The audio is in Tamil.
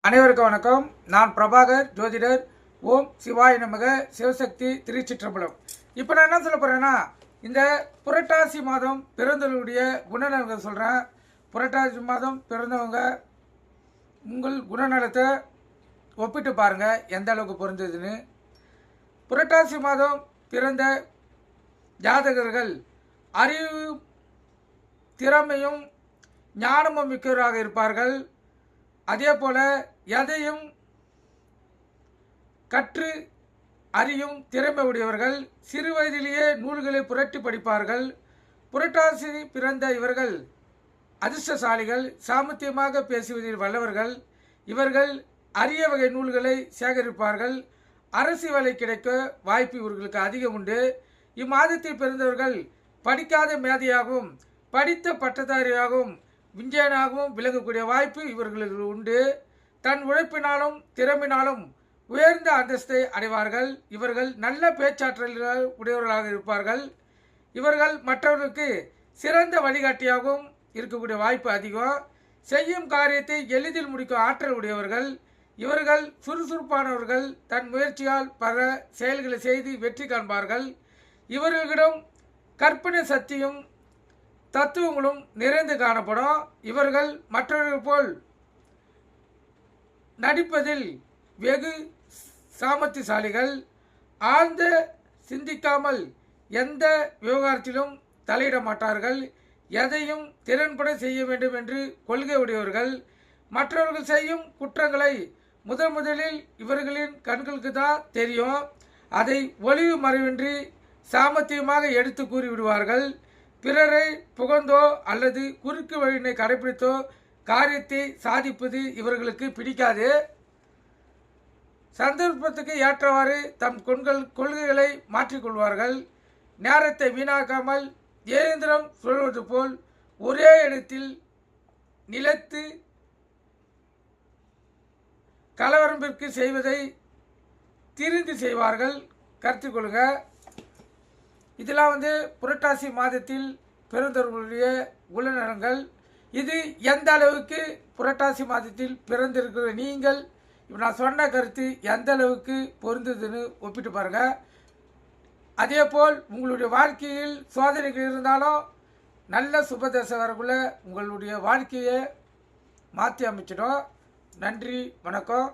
அனைவருக்கும் வணக்கம். நான் பிரபாகர் ஜோதிடர். ஓம் சிவாய நமக. சிவசக்தி திருச்சிற்றம்பலம். இப்போ நான் என்ன சொல்ல போகிறேன்னா, இந்த புரட்டாசி மாதம் பிறந்தவர்களுடைய குணநலங்கள் சொல்கிறேன். புரட்டாசி மாதம் பிறந்தவங்க உங்கள் குணநலத்தை ஒப்பிட்டு பாருங்கள் எந்த அளவுக்கு பொருந்ததுன்னு. புரட்டாசி மாதம் பிறந்த ஜாதகர்கள் அறிவு திறமையும் ஞானமும் மிக்கவராக இருப்பார்கள். அதே போல் எதையும் கற்று அறியும் திறமை உடையவர்கள். சிறு வயதிலேயே நூல்களை புரட்டி படிப்பார்கள். புரட்டாசி பிறந்த இவர்கள் அதிர்ஷ்டசாலிகள். சாமர்த்தியமாக பேசுவதில் வல்லவர்கள். இவர்கள் அரிய வகை நூல்களை சேகரிப்பார்கள். அரசு வேலை கிடைக்க வாய்ப்பு இவர்களுக்கு அதிகம் உண்டு. இம்மாதத்தில் பிறந்தவர்கள் படிக்காத மேதையாகவும் படித்த பட்டதாரியாகவும் விஞ்ஞானாகவும் விளங்கக்கூடிய வாய்ப்பு இவர்களுக்கு உண்டு. தன் உழைப்பினாலும் திறமையினாலும் உயர்ந்த அந்தஸ்தை அடைவார்கள். இவர்கள் நல்ல பேச்சாற்றல் உடையவர்களாக இருப்பார்கள். இவர்கள் மற்றவர்களுக்கு சிறந்த வழிகாட்டியாகவும் இருக்கக்கூடிய வாய்ப்பு அதிகம். செய்யும் காரியத்தை எளிதில் முடிக்கும் ஆற்றல் உடையவர்கள். இவர்கள் சுறுசுறுப்பானவர்கள். தன் முயற்சியால் பல செயல்களை செய்து வெற்றி காண்பார்கள். இவர்களிடம் கற்பனை சக்தியும் தத்துவங்களும் நிறைந்து காணப்படும். இவர்கள் மற்றவர்கள் போல் நடிப்பதில் வெகு சாமர்த்தியசாலிகள். ஆழ்ந்த சிந்திக்காமல் எந்த விவகாரத்திலும் தலையிட மாட்டார்கள். எதையும் திறன்பட செய்ய வேண்டும் என்று கொள்கை உடையவர்கள். மற்றவர்கள் செய்யும் குற்றங்களை முதலில் இவர்களின் கண்களுக்கு தான் தெரியும். அதை ஒளிவு மறைவின்றி சாமர்த்தியமாக எடுத்து கூறிவிடுவார்கள். பிறரை புகழ்ந்தோ அல்லது குறுக்கு வழியினை கடைபிடித்தோ காரியத்தை சாதிப்பது இவர்களுக்கு பிடிக்காது. சந்தர்ப்பத்துக்கு ஏற்றவாறு தம் கொள்கைகளை மாற்றிக்கொள்வார்கள். நேரத்தை வீணாக்காமல் இயந்திரம் சொல்வது போல் ஒரே இடத்தில் நிலைத்து கலவரம்பிற்கு செய்வதை திரிந்து செய்வார்கள். கருத்து கொள்க. இதெல்லாம் புரட்டாசி மாதத்தில் பிறந்தவர்களுடைய குணநலங்கள். இது எந்த அளவுக்கு புரட்டாசி மாதத்தில் பிறந்திருக்கிற நீங்கள் இப்போ நான் சொன்ன கருத்து எந்த அளவுக்கு பொருந்ததுன்னு ஒப்பிட்டு பாருங்கள். அதே போல் உங்களுடைய வாழ்க்கையில் சோதனைகள் இருந்தாலும் நல்ல சுபதசை வரக்குள்ள உங்களுடைய வாழ்க்கையை மாற்றி அமைச்சிடும். நன்றி, வணக்கம்.